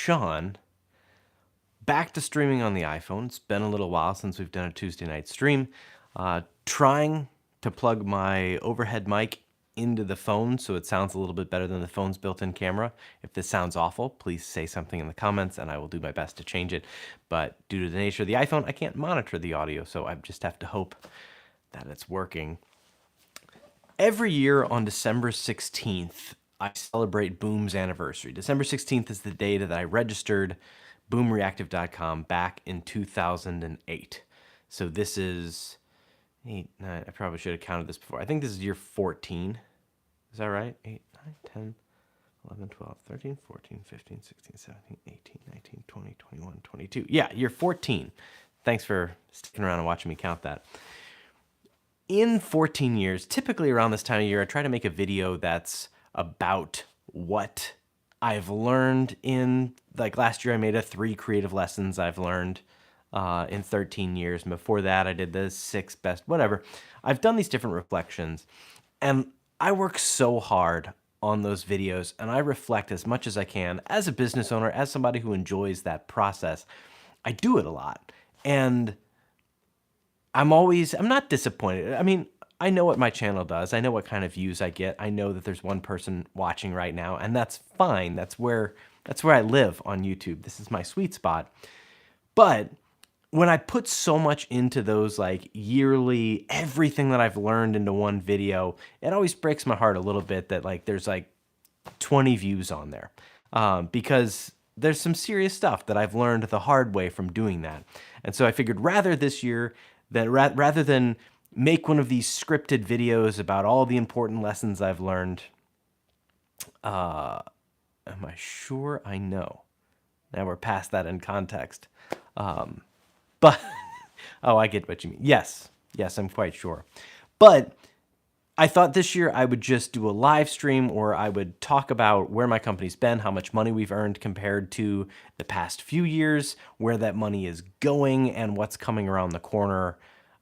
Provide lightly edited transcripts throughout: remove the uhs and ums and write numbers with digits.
Sean. Back to streaming on the iPhone. It's been a little while since we've done a Tuesday night stream. Trying to plug my overhead mic into the phone so it sounds a little bit better than the phone's built-in camera. If this sounds awful, please say something in the comments and I will do my best to change it. But due to the nature of the iPhone, I can't monitor the audio, so I just have to hope that it's working. Every year on December 16th, I celebrate Boom's anniversary. December 16th is the date that I registered boomreactive.com back in 2008. So this is 8, 9, I probably should have counted this before. I think this is year 14. Is that right? 8, 9, 10, 11, 12, 13, 14, 15, 16, 17, 18, 19, 20, 21, 22. Yeah, year 14. Thanks for sticking around and watching me count that. In 14 years, typically around this time of year, I try to make a video that's about what I've learned in, like last year I made 3 creative lessons I've learned in 13 years. And before that I did the 6 best, whatever. I've done these different reflections and I work so hard on those videos and I reflect as much as I can as a business owner, as somebody who enjoys that process. I do it a lot and I'm not disappointed. I mean, I know what my channel does. I know what kind of views I get. I know that there's one person watching right now, and that's fine. That's where I live on YouTube. This is my sweet spot. But when I put so much into those like yearly, everything that I've learned into one video, it always breaks my heart a little bit that like there's like 20 views on there because there's some serious stuff that I've learned the hard way from doing that. And so I figured rather than make one of these scripted videos about all the important lessons I've learned. Am I sure I know? Now we're past that in context. But, oh, I get what you mean. Yes, I'm quite sure. But I thought this year I would just do a live stream or I would talk about where my company's been, how much money we've earned compared to the past few years, where that money is going and what's coming around the corner.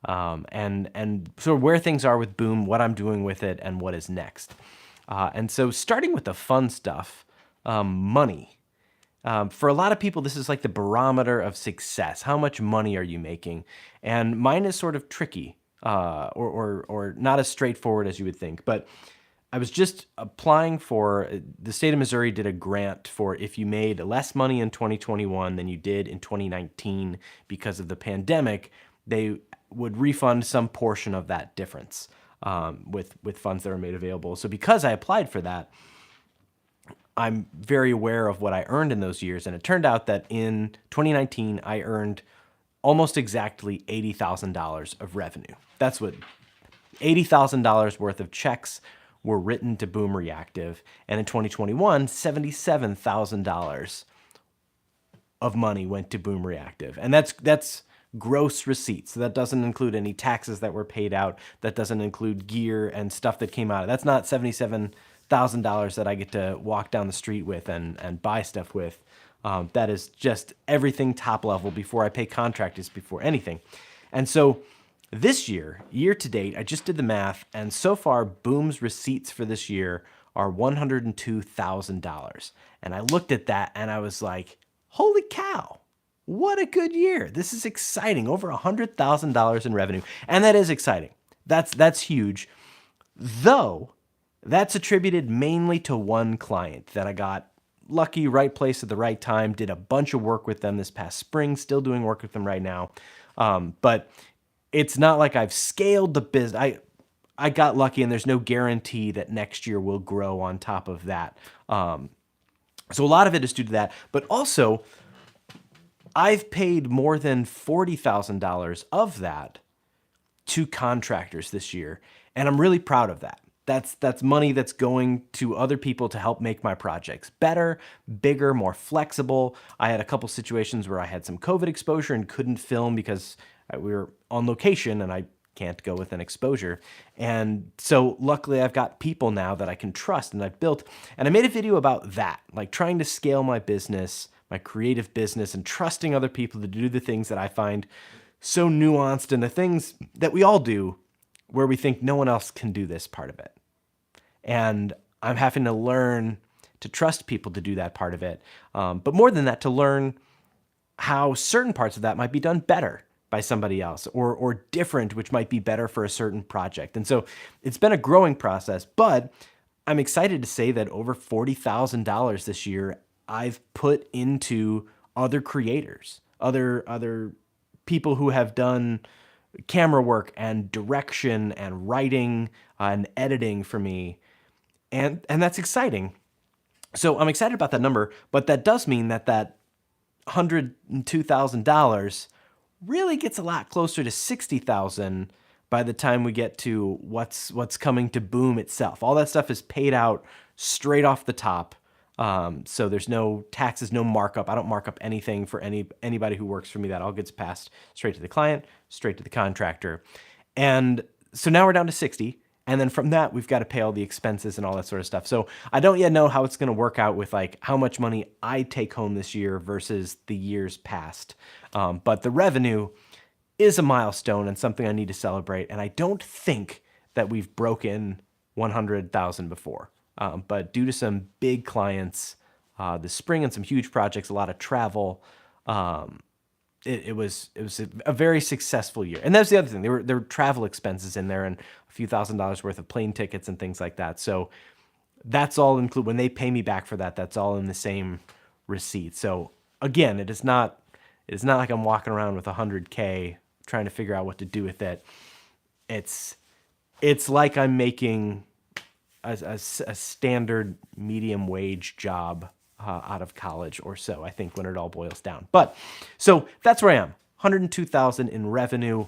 And sort of where things are with Boom, what I'm doing with it, and what is next. And so starting with the fun stuff, money. For a lot of people, this is like the barometer of success. How much money are you making? And mine is sort of tricky, or not as straightforward as you would think. But I was just applying for, the state of Missouri did a grant for if you made less money in 2021 than you did in 2019 because of the pandemic, they would refund some portion of that difference with funds that are made available. So because I applied for that, I'm very aware of what I earned in those years. And it turned out that in 2019, I earned almost exactly $80,000 of revenue. That's what $80,000 worth of checks were written to Boom Reactive. And in 2021, $77,000 of money went to Boom Reactive. And that's gross receipts. So that doesn't include any taxes that were paid out. That doesn't include gear and stuff that came out. That's not $77,000 that I get to walk down the street with and buy stuff with. That is just everything top level before I pay contractors, before anything. And so this year to date, I just did the math, and so far Boom's receipts for this year are $102,000. And I looked at that and I was like, holy cow. What a good year. This is exciting. Over $100,000 in revenue. And that is exciting. That's huge. Though, that's attributed mainly to one client that I got lucky, right place at the right time, did a bunch of work with them this past spring, still doing work with them right now. But it's not like I've scaled the business. I got lucky and there's no guarantee that next year will grow on top of that. So a lot of it is due to that. But also, I've paid more than $40,000 of that to contractors this year, and I'm really proud of that. That's money that's going to other people to help make my projects better, bigger, more flexible. I had a couple situations where I had some COVID exposure and couldn't film because we were on location and I can't go with an exposure. And so luckily I've got people now that I can trust and I've built, and I made a video about that, like trying to scale my business, my creative business, and trusting other people to do the things that I find so nuanced and the things that we all do where we think no one else can do this part of it. And I'm having to learn to trust people to do that part of it. But more than that, to learn how certain parts of that might be done better by somebody else or different, which might be better for a certain project. And so it's been a growing process, but I'm excited to say that over $40,000 this year I've put into other creators, other people who have done camera work and direction and writing and editing for me. And that's exciting. So I'm excited about that number, but that does mean that $102,000 really gets a lot closer to $60,000 by the time we get to what's coming to Boom itself. All that stuff is paid out straight off the top. So there's no taxes, no markup. I don't mark up anything for anybody who works for me. That all gets passed straight to the client, straight to the contractor. And so now we're down to 60. And then from that, we've got to pay all the expenses and all that sort of stuff. So I don't yet know how it's going to work out with like how much money I take home this year versus the years past. But the revenue is a milestone and something I need to celebrate. And I don't think that we've broken 100,000 before. But due to some big clients this spring and some huge projects, a lot of travel, it was a very successful year. And that's the other thing. There were travel expenses in there and a few $1,000s worth of plane tickets and things like that. So that's all included. When they pay me back for that, that's all in the same receipt. So again, it is not like I'm walking around with $100K trying to figure out what to do with it. It's like I'm making a standard medium wage job out of college or so, I think, when it all boils down. But so that's where I am. 102,000 in revenue.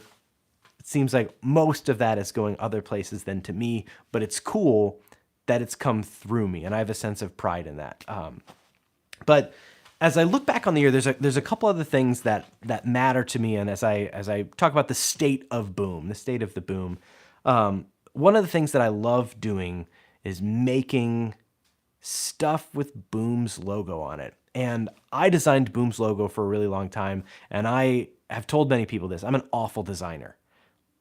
It seems like most of that is going other places than to me, but it's cool that it's come through me, and I have a sense of pride in that. But as I look back on the year, there's a couple other things that matter to me, and as I talk about the state of Boom, the state of the Boom, one of the things that I love doing is making stuff with Boom's logo on it. And I designed Boom's logo for a really long time, and I have told many people this. I'm an awful designer.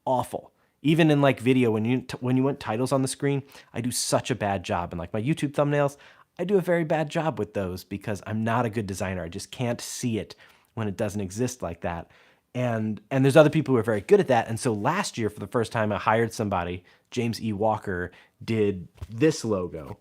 Awful. Even in like video, when you want titles on the screen, I do such a bad job. And like my YouTube thumbnails, I do a very bad job with those because I'm not a good designer. I just can't see it when it doesn't exist like that. And there's other people who are very good at that. And so last year, for the first time, I hired somebody, James E. Walker, did this logo.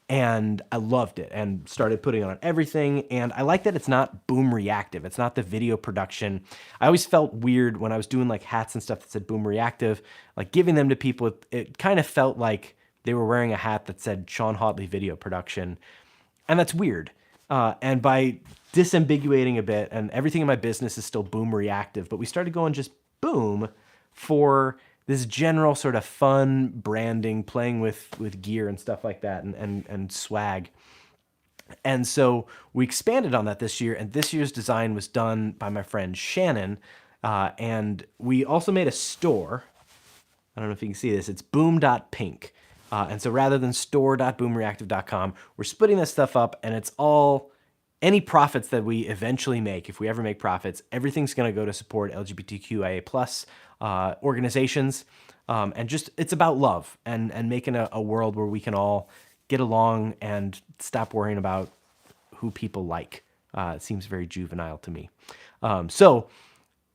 And I loved it and started putting it on everything. And I like that it's not Boom Reactive. It's not the video production. I always felt weird when I was doing like hats and stuff that said Boom Reactive, like giving them to people. It kind of felt like they were wearing a hat that said Sean Haughtley Video Production. And that's weird. And by disambiguating a bit, and everything in my business is still Boom Reactive, but we started going just Boom for this general sort of fun branding, playing with gear and stuff like that, and swag. And so we expanded on that this year, and this year's design was done by my friend Shannon. And we also made a store. I don't know if you can see this. It's boom.pink. And so rather than store.boomreactive.com, we're splitting this stuff up, and it's all any profits that we eventually make, if we ever make profits, everything's going to go to support LGBTQIA plus organizations. And just, it's about love and making a world where we can all get along and stop worrying about who people like. It seems very juvenile to me. So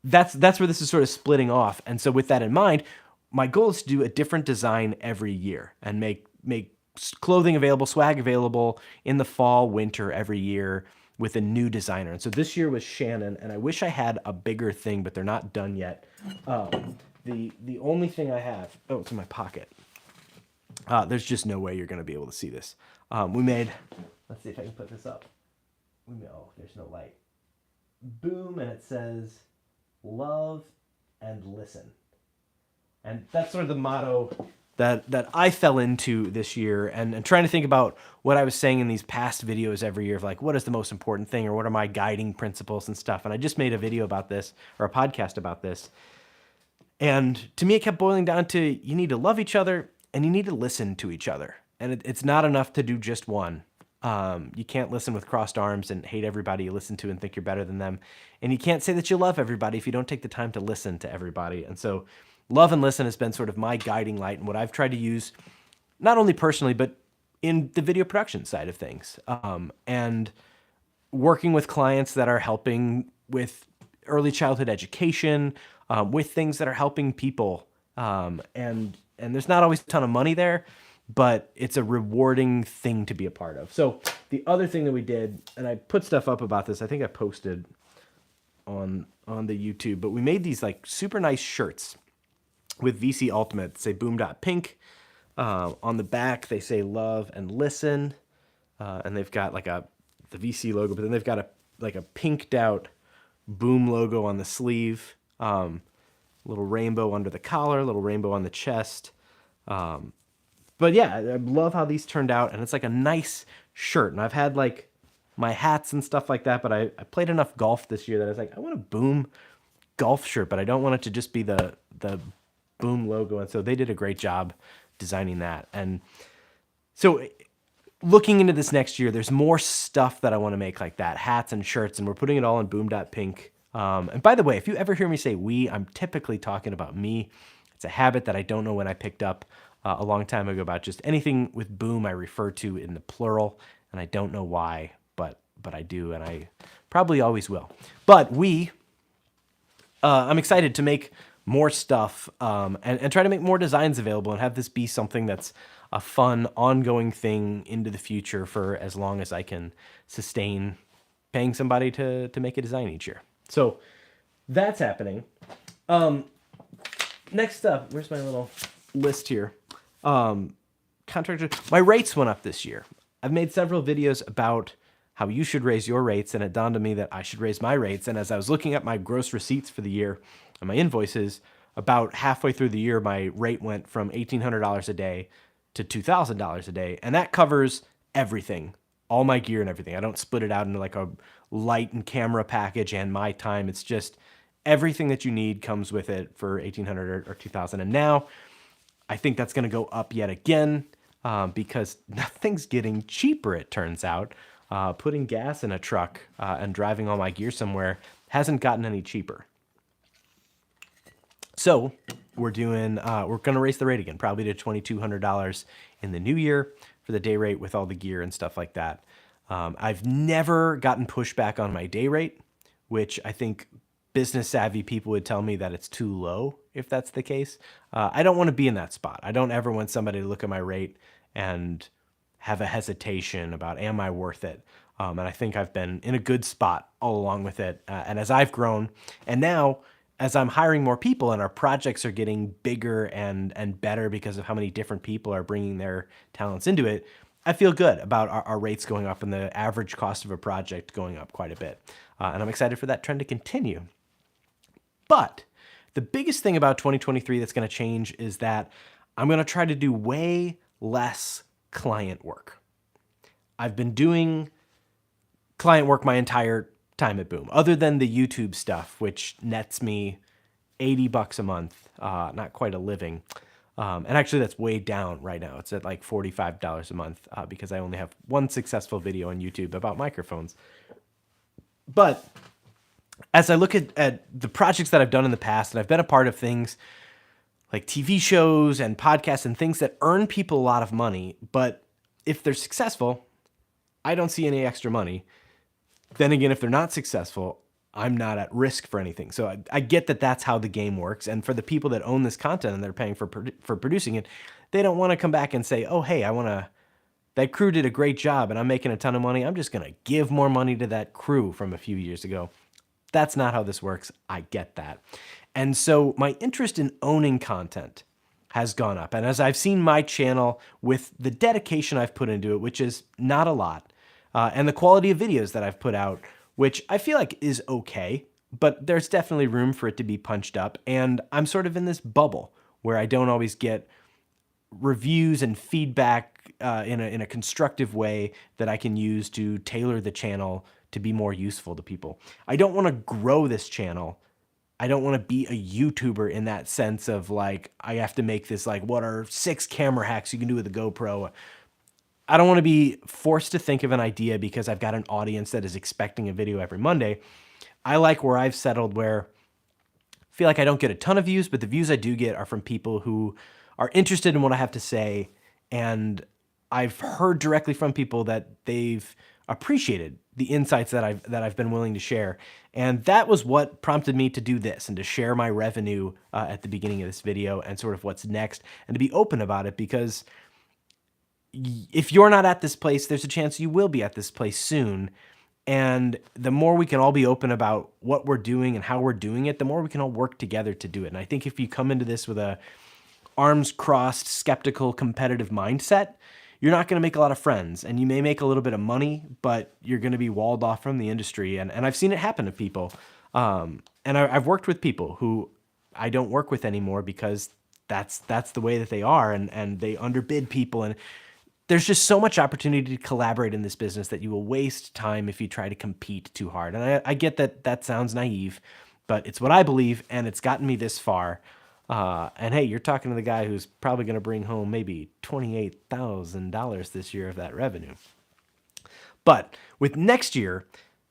that's where this is sort of splitting off. And so with that in mind, my goal is to do a different design every year and make clothing available, swag available in the fall, winter every year with a new designer. And so this year was Shannon, and I wish I had a bigger thing, but they're not done yet. The only thing I have, oh, it's in my pocket. There's just no way you're going to be able to see this. We made, let's see if I can put this up. Oh, there's no light. Boom, and it says, love and listen. And that's sort of the motto that I fell into this year, and trying to think about what I was saying in these past videos every year of like, what is the most important thing, or what are my guiding principles and stuff. And I just made a video about this, or a podcast about this. And to me, it kept boiling down to, you need to love each other and you need to listen to each other. And it's not enough to do just one. You can't listen with crossed arms and hate everybody you listen to and think you're better than them. And you can't say that you love everybody if you don't take the time to listen to everybody. And so love and listen has been sort of my guiding light, and what I've tried to use, not only personally, but in the video production side of things, and working with clients that are helping with early childhood education, with things that are helping people. And there's not always a ton of money there, but it's a rewarding thing to be a part of. So the other thing that we did, and I put stuff up about this, I think I posted on the YouTube, but we made these like super nice shirts with VC Ultimate that say boom.pink. On the back, they say love and listen. And they've got like the VC logo, but then they've got a pinked out boom logo on the sleeve. Little rainbow under the collar, little rainbow on the chest. But yeah, I love how these turned out, and it's like a nice shirt. And I've had like my hats and stuff like that, but I played enough golf this year that I was like, I want a boom golf shirt, but I don't want it to just be the boom logo. And so they did a great job designing that. And so looking into this next year, there's more stuff that I want to make like that, hats and shirts, and we're putting it all in boom.pink. And by the way, if you ever hear me say we, I'm typically talking about me. It's a habit that I don't know when I picked up a long time ago about just anything with boom I refer to in the plural, and I don't know why, but I do, and I probably always will. But I'm excited to make more stuff, and try to make more designs available and have this be something that's a fun, ongoing thing into the future for as long as I can sustain paying somebody to make a design each year. So that's happening. Next up, where's my little list here? Contractor. My rates went up this year. I've made several videos about how you should raise your rates, and it dawned on me that I should raise my rates. And as I was looking at my gross receipts for the year and my invoices, about halfway through the year, my rate went from $1,800 a day to $2,000 a day. And that covers everything, all my gear and everything. I don't split it out into like a light and camera package and my time. It's just everything that you need comes with it for $1,800 or $2,000. And now I think that's going to go up yet again, because nothing's getting cheaper, it turns out. Putting gas in a truck and driving all my gear somewhere hasn't gotten any cheaper. So we're going to raise the rate again, probably to $2,200 in the new year for the day rate with all the gear and stuff like that. I've never gotten pushback on my day rate, which I think business savvy people would tell me that it's too low if that's the case. I don't want to be in that spot. I don't ever want somebody to look at my rate and have a hesitation about, am I worth it? And I think I've been in a good spot all along with it. And as I've grown, and now as I'm hiring more people and our projects are getting bigger and better because of how many different people are bringing their talents into it, I feel good about our rates going up and the average cost of a project going up quite a bit. And I'm excited for that trend to continue. But the biggest thing about 2023 that's going to change is that I'm going to try to do way less client work. I've been doing client work my entire time at Boom, other than the YouTube stuff, which nets me $80 a month, not quite a living. And actually that's way down right now. It's at like $45 a month because I only have one successful video on YouTube about microphones. But as I look at the projects that I've done in the past, and I've been a part of things like TV shows and podcasts and things that earn people a lot of money, but if they're successful, I don't see any extra money. Then again, if they're not successful, I'm not at risk for anything. So I get that that's how the game works. And for the people that own this content and they're paying for producing it, they don't want to come back and say, oh, hey, that crew did a great job and I'm making a ton of money. I'm just going to give more money to that crew from a few years ago. That's not how this works. I get that. And so my interest in owning content has gone up. And as I've seen my channel with the dedication I've put into it, which is not a lot, and the quality of videos that I've put out, which I feel like is okay, but there's definitely room for it to be punched up. And I'm sort of in this bubble where I don't always get reviews and feedback in a constructive way that I can use to tailor the channel to be more useful to people. I don't want to grow this channel. I don't want to be a YouTuber in that sense of like, I have to make this like, what are 6 camera hacks you can do with a GoPro? I don't want to be forced to think of an idea because I've got an audience that is expecting a video every Monday. I like where I've settled where I feel like I don't get a ton of views, but the views I do get are from people who are interested in what I have to say and I've heard directly from people that they've appreciated the insights that I've been willing to share. And that was what prompted me to do this and to share my revenue at the beginning of this video and sort of what's next and to be open about it, because if you're not at this place, there's a chance you will be at this place soon. And the more we can all be open about what we're doing and how we're doing it, the more we can all work together to do it. And I think if you come into this with a arms crossed, skeptical, competitive mindset, you're not going to make a lot of friends, and you may make a little bit of money, but you're going to be walled off from the industry. And I've seen it happen to people. I've worked with people who I don't work with anymore because that's the way that they are, and they underbid people. And there's just so much opportunity to collaborate in this business that you will waste time if you try to compete too hard. And I get that that sounds naive, but it's what I believe, and it's gotten me this far. And hey, you're talking to the guy who's probably going to bring home maybe $28,000 this year of that revenue. But with next year,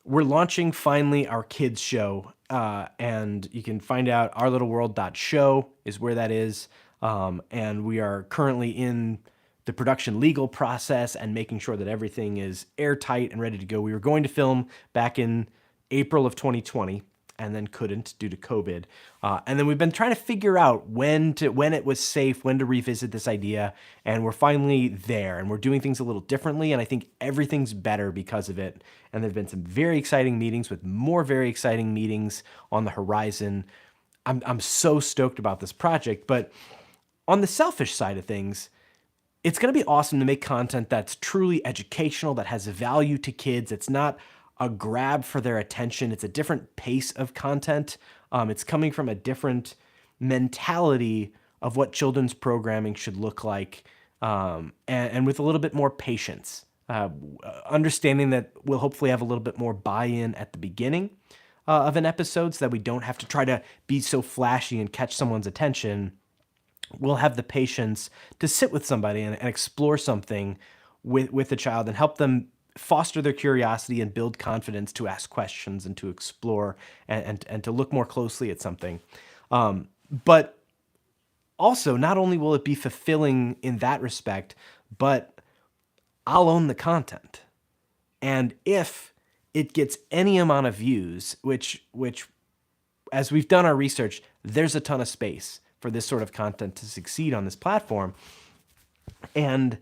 we're launching finally our kids show, and you can find out ourlittleworld.show is where that is. And we are currently in the production legal process and making sure that everything is airtight and ready to go. We were going to film back in April of 2020 and then couldn't due to COVID. And then we've been trying to figure out when it was safe, when to revisit this idea. And we're finally there, and we're doing things a little differently. And I think everything's better because of it. And there've been some very exciting meetings with more very exciting meetings on the horizon. I'm so stoked about this project. But on the selfish side of things, it's going to be awesome to make content that's truly educational, that has value to kids. It's not a grab for their attention. It's a different pace of content. It's coming from a different mentality of what children's programming should look like, and with a little bit more patience. Understanding that we'll hopefully have a little bit more buy-in at the beginning of an episode so that we don't have to try to be so flashy and catch someone's attention. We'll have the patience to sit with somebody and explore something with a child and help them foster their curiosity and build confidence to ask questions and to explore and to look more closely at something. But also, not only will it be fulfilling in that respect, but I'll own the content. And if it gets any amount of views, which as we've done our research, there's a ton of space for this sort of content to succeed on this platform. And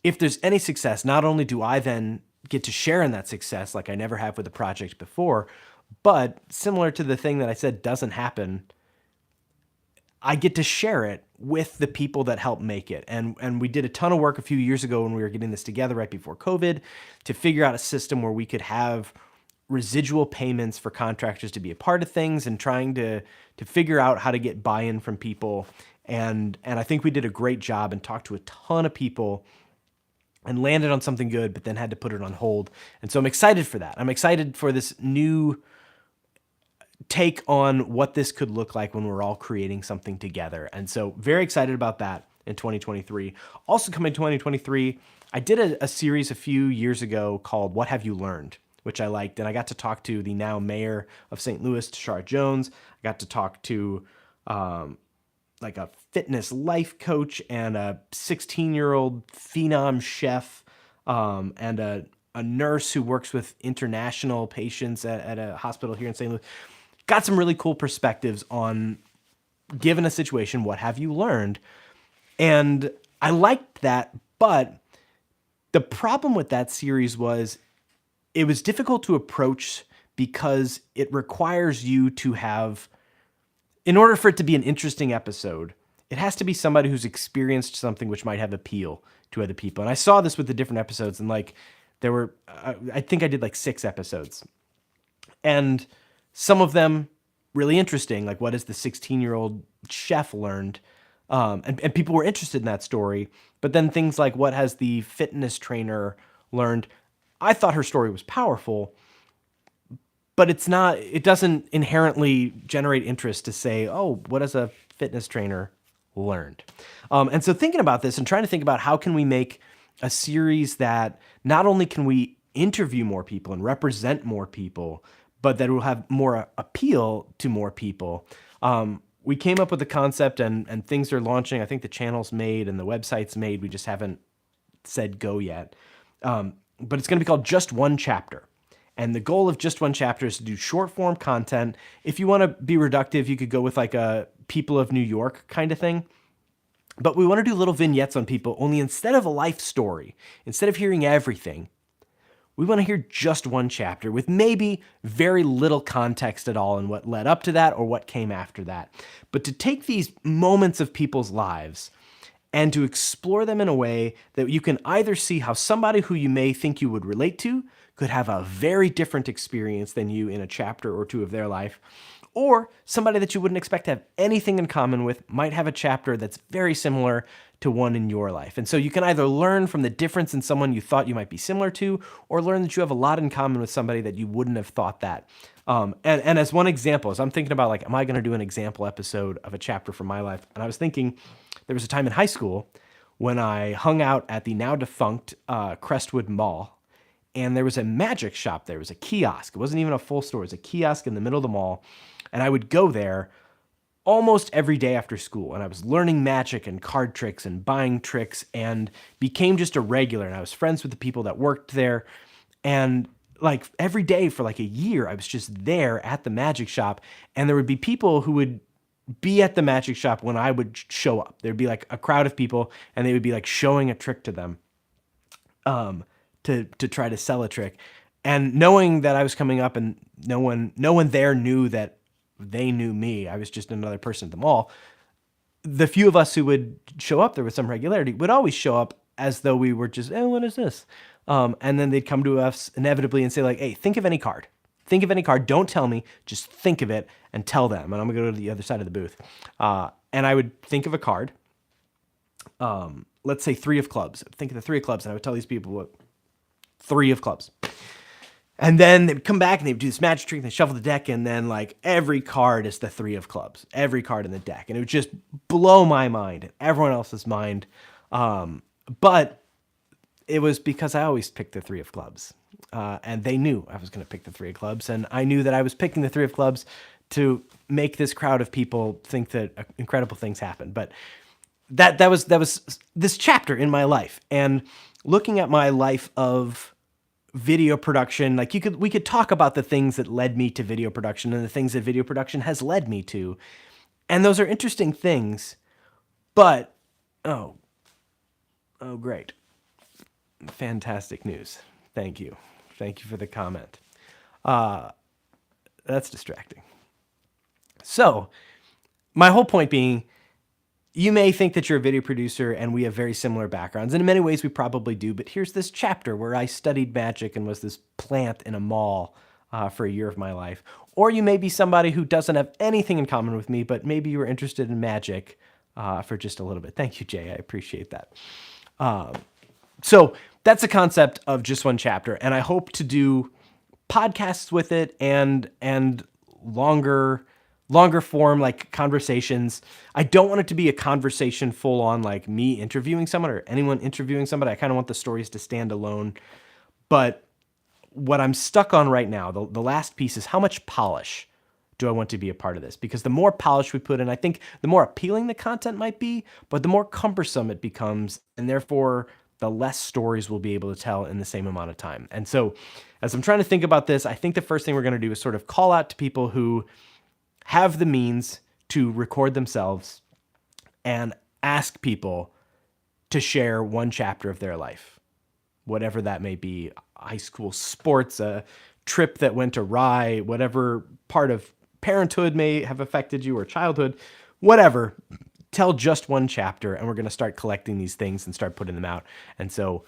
if there's any success, not only do I then get to share in that success like I never have with a project before, but similar to the thing that I said doesn't happen, I get to share it with the people that help make it. And we did a ton of work a few years ago when we were getting this together right before COVID to figure out a system where we could have residual payments for contractors to be a part of things, and trying to figure out how to get buy-in from people. And I think we did a great job and talked to a ton of people and landed on something good, but then had to put it on hold. And so I'm excited for that. I'm excited for this new take on what this could look like when we're all creating something together. And so very excited about that in 2023. Also coming 2023, I did a series a few years ago called What Have You Learned?, which I liked. And I got to talk to the now mayor of St. Louis, Tashara Jones. I got to talk to like a fitness life coach and a 16-year-old phenom chef, and a nurse who works with international patients at a hospital here in St. Louis. Got some really cool perspectives on, given a situation, what have you learned? And I liked that, but the problem with that series was it was difficult to approach because it requires you to have, in order for it to be an interesting episode, it has to be somebody who's experienced something which might have appeal to other people. And I saw this with the different episodes, and like there were, I think I did like 6 episodes, and some of them really interesting, like what has the 16-year-old chef learned? And people were interested in that story. But then things like what has the fitness trainer learned? I thought her story was powerful, but it doesn't inherently generate interest to say, oh, what has a fitness trainer learned? And so thinking about this and trying to think about how can we make a series that not only can we interview more people and represent more people, but that will have more appeal to more people. We came up with the concept, and things are launching. I think the channel's made and the website's made. We just haven't said go yet. But it's going to be called Just One Chapter. And the goal of Just One Chapter is to do short form content. If you want to be reductive, you could go with like a People of New York kind of thing. But we want to do little vignettes on people, only instead of a life story, instead of hearing everything, we want to hear just one chapter with maybe very little context at all in what led up to that or what came after that. But to take these moments of people's lives and to explore them in a way that you can either see how somebody who you may think you would relate to could have a very different experience than you in a chapter or two of their life, or somebody that you wouldn't expect to have anything in common with might have a chapter that's very similar to one in your life. And so you can either learn from the difference in someone you thought you might be similar to, or learn that you have a lot in common with somebody that you wouldn't have thought that. And as one example, as I'm thinking about like, am I going to do an example episode of a chapter from my life? And I was thinking there was a time in high school when I hung out at the now defunct Crestwood Mall. And there was a magic shop there. It was a kiosk. It wasn't even a full store. It was a kiosk in the middle of the mall. And I would go there almost every day after school. And I was learning magic and card tricks and buying tricks and became just a regular. And I was friends with the people that worked there. And like every day for like a year, I was just there at the magic shop. And there would be people who would be at the magic shop when I would show up. There'd be like a crowd of people and they would be like showing a trick to them. To try to sell a trick. And knowing that I was coming up and no one there knew that they knew me, I was just another person at the mall, the few of us who would show up there with some regularity would always show up as though we were just, what is this? And then they'd come to us inevitably and say like, hey, think of any card. Think of any card. Don't tell me. Just think of it and tell them. And I'm going to go to the other side of the booth. And I would think of a card. Let's say 3 of clubs. Think of the 3 of clubs. And I would tell these people what 3 of clubs. And then they'd come back and they'd do this magic trick and they shuffle the deck and then like every card is the 3 of clubs, every card in the deck. And it would just blow my mind and everyone else's mind. But it was because I always picked the 3 of clubs. And they knew I was going to pick the 3 of clubs. And I knew that I was picking the 3 of clubs to make this crowd of people think that incredible things happen. But that was this chapter in my life. And looking at my life of video production, like we could talk about the things that led me to video production and the things that video production has led me to. And those are interesting things, but oh great. Fantastic news. Thank you. Thank you for the comment. That's distracting. So my whole point being, you may think that you're a video producer and we have very similar backgrounds. And in many ways we probably do, but here's this chapter where I studied magic and was this plant in a mall for a year of my life. Or you may be somebody who doesn't have anything in common with me, but maybe you were interested in magic for just a little bit. Thank you, Jay. I appreciate that. So that's a concept of Just One Chapter. And I hope to do podcasts with it and longer form, like conversations. I don't want it to be a conversation full on like me interviewing someone or anyone interviewing somebody. I kind of want the stories to stand alone. But what I'm stuck on right now, the last piece is how much polish do I want to be a part of this? Because the more polish we put in, I think the more appealing the content might be, but the more cumbersome it becomes. And therefore the less stories we'll be able to tell in the same amount of time. And so as I'm trying to think about this, I think the first thing we're going to do is sort of call out to people who have the means to record themselves and ask people to share one chapter of their life, whatever that may be, high school sports, a trip that went awry, whatever part of parenthood may have affected you or childhood, whatever, tell just one chapter and we're going to start collecting these things and start putting them out. And so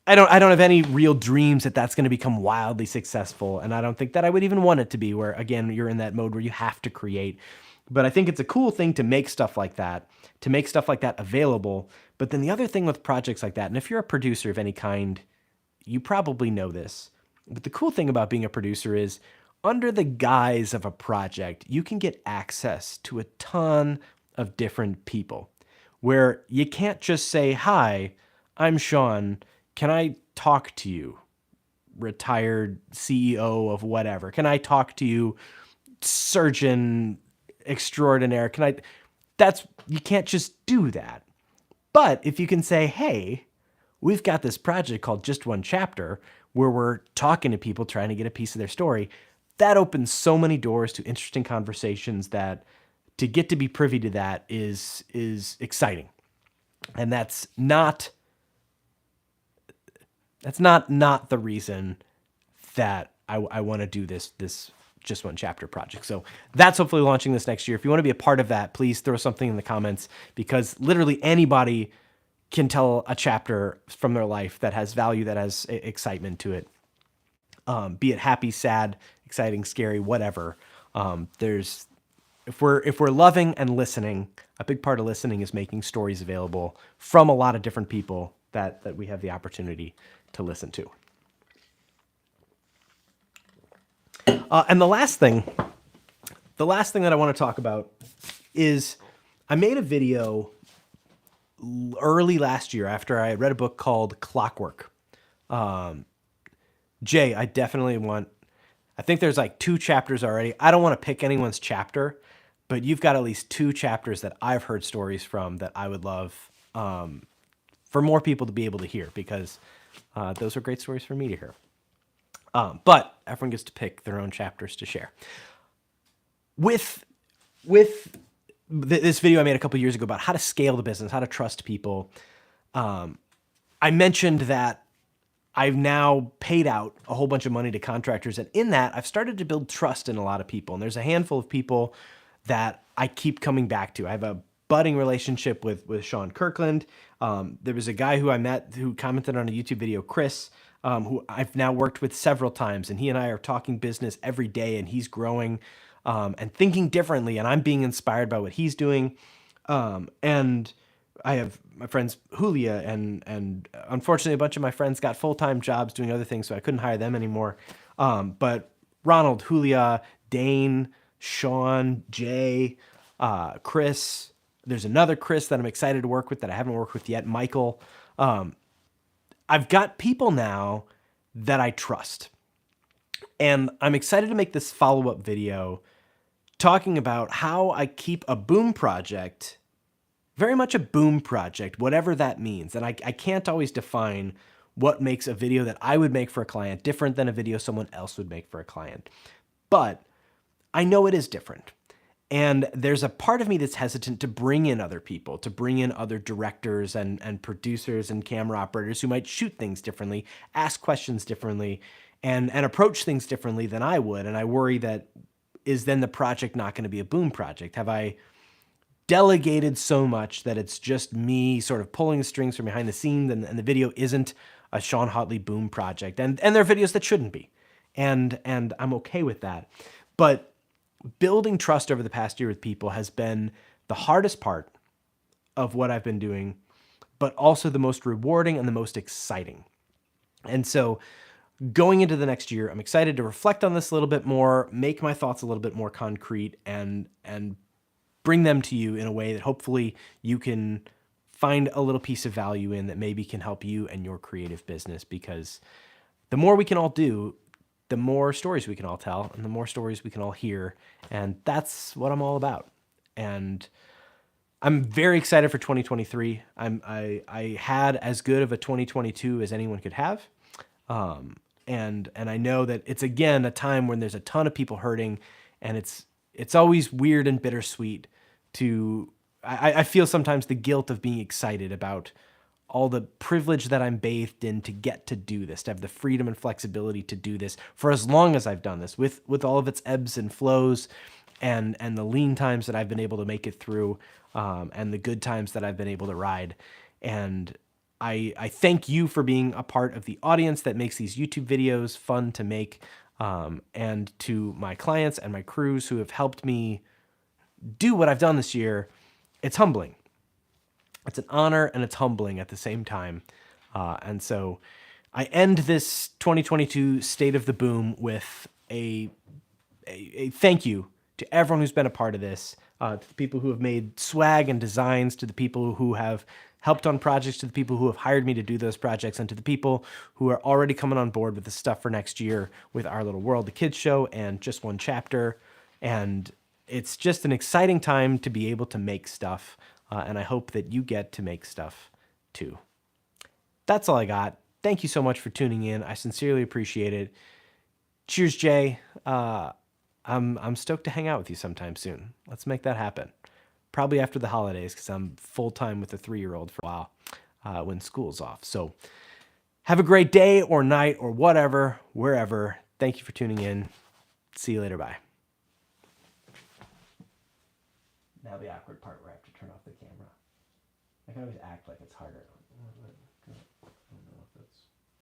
I don't have any real dreams that that's going to become wildly successful. And I don't think that I would even want it to be where, again, you're in that mode where you have to create. But I think it's a cool thing to make stuff like that available. But then the other thing with projects like that, and if you're a producer of any kind, you probably know this. But the cool thing about being a producer is under the guise of a project, you can get access to a ton of different people where you can't just say, hi, I'm Sean. Can I talk to you, retired CEO of whatever? Can I talk to you, surgeon extraordinaire? You can't just do that. But if you can say, hey, we've got this project called Just One Chapter where we're talking to people trying to get a piece of their story. That opens so many doors to interesting conversations that to get to be privy to that is exciting. And that's not the reason that I want to do this Just One Chapter project. So that's hopefully launching this next year. If you want to be a part of that, please throw something in the comments, because literally anybody can tell a chapter from their life that has value, that has excitement to it. Be it happy, sad, exciting, scary, whatever. If we're loving and listening, a big part of listening is making stories available from a lot of different people that we have the opportunity to listen to. And the last thing that I want to talk about is I made a video early last year after I read a book called Clockwork. Jay, I think there's like 2 chapters already. I don't want to pick anyone's chapter, but you've got at least 2 chapters that I've heard stories from that I would love for more people to be able to hear, because those are great stories for me to hear. But everyone gets to pick their own chapters to share. With this video I made a couple years ago about how to scale the business, how to trust people, I mentioned that I've now paid out a whole bunch of money to contractors, and in that, I've started to build trust in a lot of people. And there's a handful of people that I keep coming back to. I have a budding relationship with Sean Kirkland. There was a guy who I met who commented on a YouTube video, Chris, who I've now worked with several times, and he and I are talking business every day, and he's growing and thinking differently, and I'm being inspired by what he's doing. And I have my friends Julia, and unfortunately a bunch of my friends got full-time jobs doing other things, so I couldn't hire them anymore. But Ronald, Julia, Dane, Sean, Jay, Chris, there's another Chris that I'm excited to work with that I haven't worked with yet, Michael. I've got people now that I trust. And I'm excited to make this follow-up video talking about how I keep a boom project very much a boom project, whatever that means. And I can't always define what makes a video that I would make for a client different than a video someone else would make for a client. But I know it is different. And there's a part of me that's hesitant to bring in other people, to bring in other directors and producers and camera operators who might shoot things differently, ask questions differently, and approach things differently than I would. And I worry that, is then the project not going to be a boom project? Have I delegated so much that it's just me sort of pulling the strings from behind the scenes, and the video isn't a Sean Hotley boom project? And there are videos that shouldn't be. And I'm okay with that. But building trust over the past year with people has been the hardest part of what I've been doing, but also the most rewarding and the most exciting. And so going into the next year, I'm excited to reflect on this a little bit more, make my thoughts a little bit more concrete, and bring them to you in a way that hopefully you can find a little piece of value in, that maybe can help you and your creative business. Because the more we can all do, the more stories we can all tell, and the more stories we can all hear. And that's what I'm all about. And I'm very excited for 2023. I had as good of a 2022 as anyone could have. And I know that it's, again, a time when there's a ton of people hurting, and it's always weird and bittersweet to, I feel sometimes the guilt of being excited about all the privilege that I'm bathed in to get to do this, to have the freedom and flexibility to do this for as long as I've done this, with all of its ebbs and flows, and the lean times that I've been able to make it through, and the good times that I've been able to ride. And I thank you for being a part of the audience that makes these YouTube videos fun to make, and to my clients and my crews who have helped me do what I've done this year. It's humbling. It's an honor, and it's humbling at the same time. And so I end this 2022 State of the Boom with a thank you to everyone who's been a part of this, to the people who have made swag and designs, to the people who have helped on projects, to the people who have hired me to do those projects, and to the people who are already coming on board with the stuff for next year with Our Little World, the kids show, and Just One Chapter. And it's just an exciting time to be able to make stuff. And I hope that you get to make stuff too. That's all I got. Thank you so much for tuning in. I sincerely appreciate it. Cheers, Jay. I'm stoked to hang out with you sometime soon. Let's make that happen. Probably after the holidays, because I'm full time with a 3-year-old for a while when school's off. So have a great day or night or whatever, wherever. Thank you for tuning in. See you later. Bye. Now the awkward part where I have to turn off the camera. I can always act like it's harder. I don't know if that's